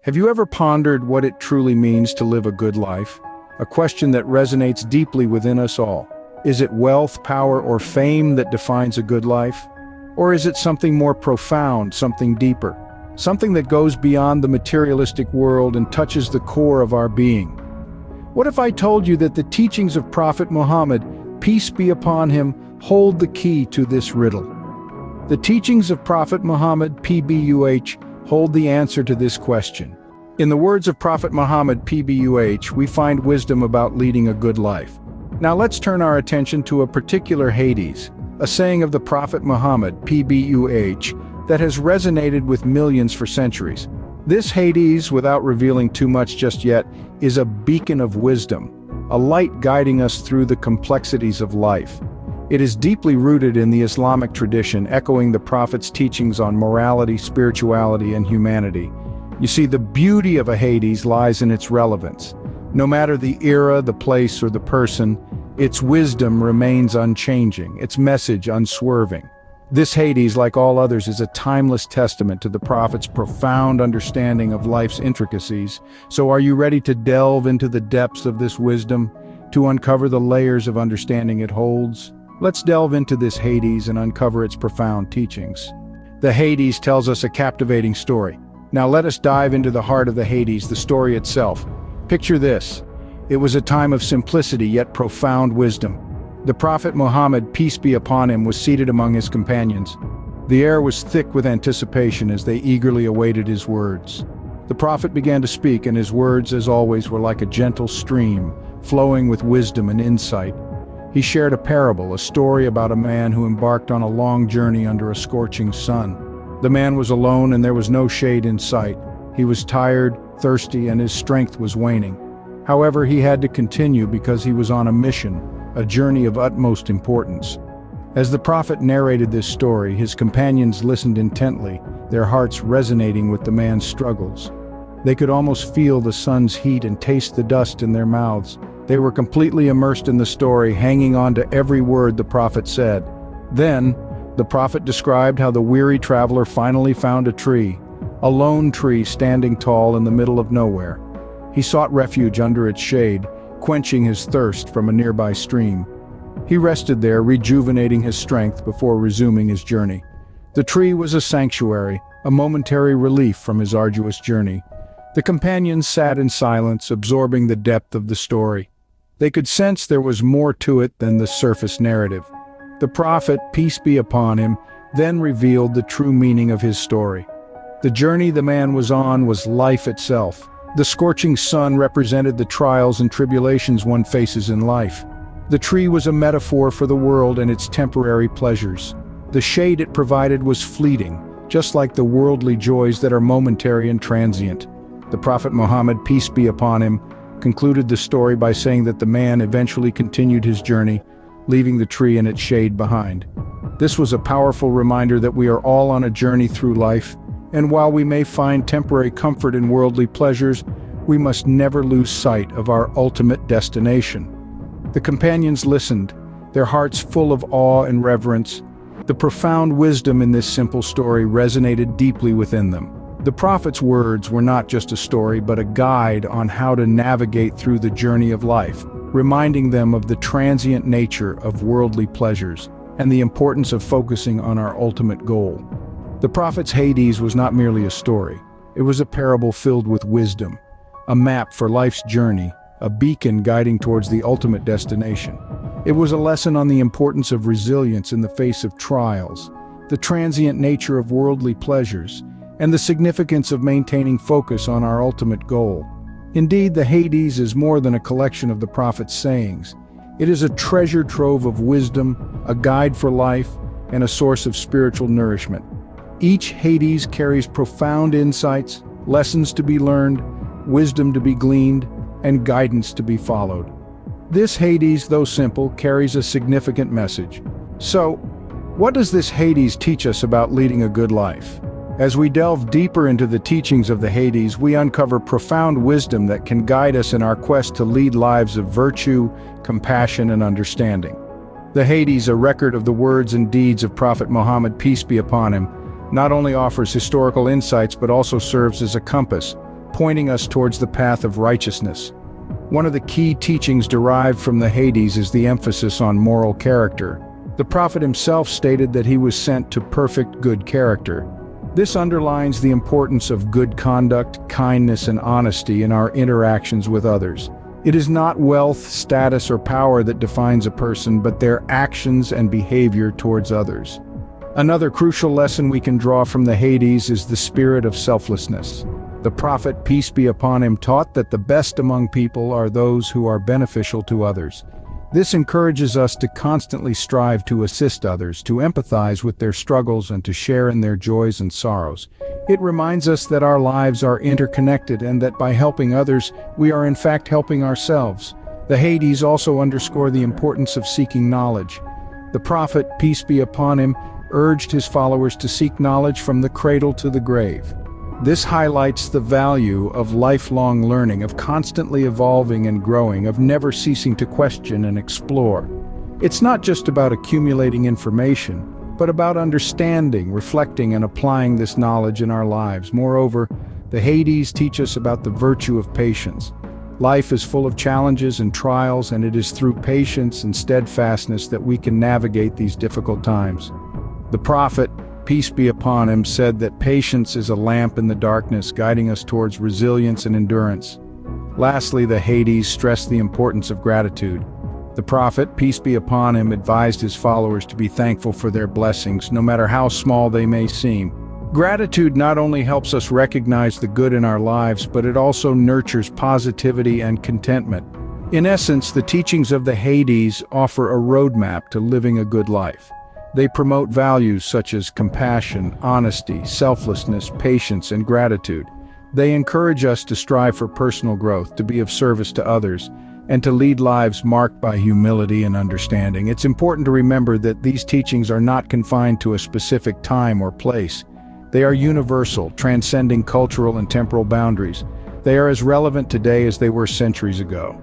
Have you ever pondered what it truly means to live a good life? A question that resonates deeply within us all. Is it wealth, power, or fame that defines a good life? Or is it something more profound, something deeper? Something that goes beyond the materialistic world and touches the core of our being? What if I told you that the teachings of Prophet Muhammad, peace be upon him, hold the key to this riddle? The teachings of Prophet Muhammad, PBUH, hold the answer to this question. In the words of Prophet Muhammad, PBUH, we find wisdom about leading a good life. Now let's turn our attention to a particular Hadees, a saying of the Prophet Muhammad, PBUH, that has resonated with millions for centuries. This Hadees, without revealing too much just yet, is a beacon of wisdom, a light guiding us through the complexities of life. It is deeply rooted in the Islamic tradition, echoing the Prophet's teachings on morality, spirituality, and humanity. You see, the beauty of a Hadees lies in its relevance. No matter the era, the place, or the person, its wisdom remains unchanging, its message unswerving. This Hadees, like all others, is a timeless testament to the Prophet's profound understanding of life's intricacies. So are you ready to delve into the depths of this wisdom, to uncover the layers of understanding it holds? Let's delve into this Hadees and uncover its profound teachings. The Hadees tells us a captivating story. Now let us dive into the heart of the Hadees, the story itself. Picture this. It was a time of simplicity yet profound wisdom. The Prophet Muhammad, peace be upon him, was seated among his companions. The air was thick with anticipation as they eagerly awaited his words. The Prophet began to speak, and his words, as always, were like a gentle stream, flowing with wisdom and insight. He shared a parable, a story about a man who embarked on a long journey under a scorching sun. The man was alone and there was no shade in sight. He was tired, thirsty, and his strength was waning. However, he had to continue because he was on a mission, a journey of utmost importance. As the Prophet narrated this story, his companions listened intently, their hearts resonating with the man's struggles. They could almost feel the sun's heat and taste the dust in their mouths. They were completely immersed in the story, hanging on to every word the Prophet said. Then, the Prophet described how the weary traveler finally found a tree, a lone tree standing tall in the middle of nowhere. He sought refuge under its shade, quenching his thirst from a nearby stream. He rested there, rejuvenating his strength before resuming his journey. The tree was a sanctuary, a momentary relief from his arduous journey. The companions sat in silence, absorbing the depth of the story. They could sense there was more to it than the surface narrative. The Prophet, peace be upon him, then revealed the true meaning of his story. The journey the man was on was life itself. The scorching sun represented the trials and tribulations one faces in life. The tree was a metaphor for the world and its temporary pleasures. The shade it provided was fleeting, just like the worldly joys that are momentary and transient. The Prophet Muhammad, peace be upon him, concluded the story by saying that the man eventually continued his journey, leaving the tree and its shade behind. This was a powerful reminder that we are all on a journey through life, and while we may find temporary comfort in worldly pleasures, we must never lose sight of our ultimate destination. The companions listened, their hearts full of awe and reverence. The profound wisdom in this simple story resonated deeply within them. The Prophet's words were not just a story, but a guide on how to navigate through the journey of life, reminding them of the transient nature of worldly pleasures and the importance of focusing on our ultimate goal. The Prophet's Hadees was not merely a story. It was a parable filled with wisdom, a map for life's journey, a beacon guiding towards the ultimate destination. It was a lesson on the importance of resilience in the face of trials, the transient nature of worldly pleasures, and the significance of maintaining focus on our ultimate goal. Indeed, the Hadees is more than a collection of the Prophet's sayings. It is a treasure trove of wisdom, a guide for life, and a source of spiritual nourishment. Each Hadees carries profound insights, lessons to be learned, wisdom to be gleaned, and guidance to be followed. This Hadees, though simple, carries a significant message. So, what does this Hadees teach us about leading a good life? As we delve deeper into the teachings of the Hadees, we uncover profound wisdom that can guide us in our quest to lead lives of virtue, compassion, and understanding. The Hadees, a record of the words and deeds of Prophet Muhammad, peace be upon him, not only offers historical insights but also serves as a compass, pointing us towards the path of righteousness. One of the key teachings derived from the Hadees is the emphasis on moral character. The Prophet himself stated that he was sent to perfect good character. This underlines the importance of good conduct, kindness, and honesty in our interactions with others. It is not wealth, status, or power that defines a person, but their actions and behavior towards others. Another crucial lesson we can draw from the Hadees is the spirit of selflessness. The Prophet, peace be upon him, taught that the best among people are those who are beneficial to others. This encourages us to constantly strive to assist others, to empathize with their struggles, and to share in their joys and sorrows. It reminds us that our lives are interconnected and that by helping others, we are in fact helping ourselves. The Hadees also underscore the importance of seeking knowledge. The Prophet, peace be upon him, urged his followers to seek knowledge from the cradle to the grave. This highlights the value of lifelong learning, of constantly evolving and growing, of never ceasing to question and explore. It's not just about accumulating information, but about understanding, reflecting, and applying this knowledge in our lives. Moreover, the Hadees teach us about the virtue of patience. Life is full of challenges and trials, and it is through patience and steadfastness that we can navigate these difficult times. The Prophet, peace be upon him, said that patience is a lamp in the darkness, guiding us towards resilience and endurance. Lastly, the Hadees stressed the importance of gratitude. The Prophet, peace be upon him, advised his followers to be thankful for their blessings, no matter how small they may seem. Gratitude not only helps us recognize the good in our lives, but it also nurtures positivity and contentment. In essence, the teachings of the Hadees offer a roadmap to living a good life. They promote values such as compassion, honesty, selflessness, patience, and gratitude. They encourage us to strive for personal growth, to be of service to others, and to lead lives marked by humility and understanding. It's important to remember that these teachings are not confined to a specific time or place. They are universal, transcending cultural and temporal boundaries. They are as relevant today as they were centuries ago.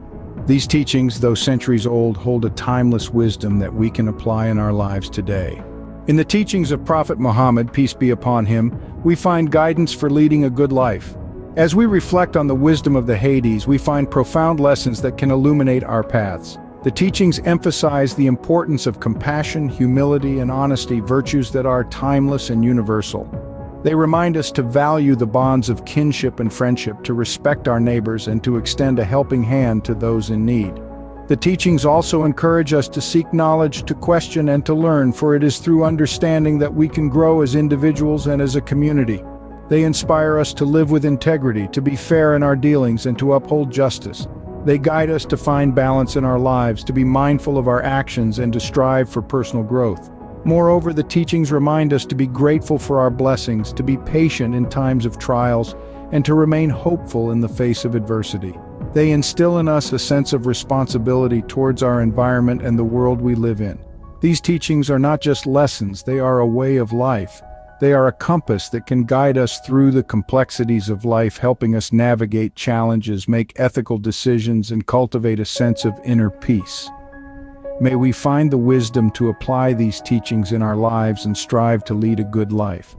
These teachings, though centuries old, hold a timeless wisdom that we can apply in our lives today. In the teachings of Prophet Muhammad, peace be upon him, we find guidance for leading a good life. As we reflect on the wisdom of the Hadees, we find profound lessons that can illuminate our paths. The teachings emphasize the importance of compassion, humility, and honesty, virtues that are timeless and universal. They remind us to value the bonds of kinship and friendship, to respect our neighbors, and to extend a helping hand to those in need. The teachings also encourage us to seek knowledge, to question, and to learn, for it is through understanding that we can grow as individuals and as a community. They inspire us to live with integrity, to be fair in our dealings, and to uphold justice. They guide us to find balance in our lives, to be mindful of our actions, and to strive for personal growth. Moreover, the teachings remind us to be grateful for our blessings, to be patient in times of trials, and to remain hopeful in the face of adversity. They instill in us a sense of responsibility towards our environment and the world we live in. These teachings are not just lessons, they are a way of life. They are a compass that can guide us through the complexities of life, helping us navigate challenges, make ethical decisions, and cultivate a sense of inner peace. May we find the wisdom to apply these teachings in our lives and strive to lead a good life.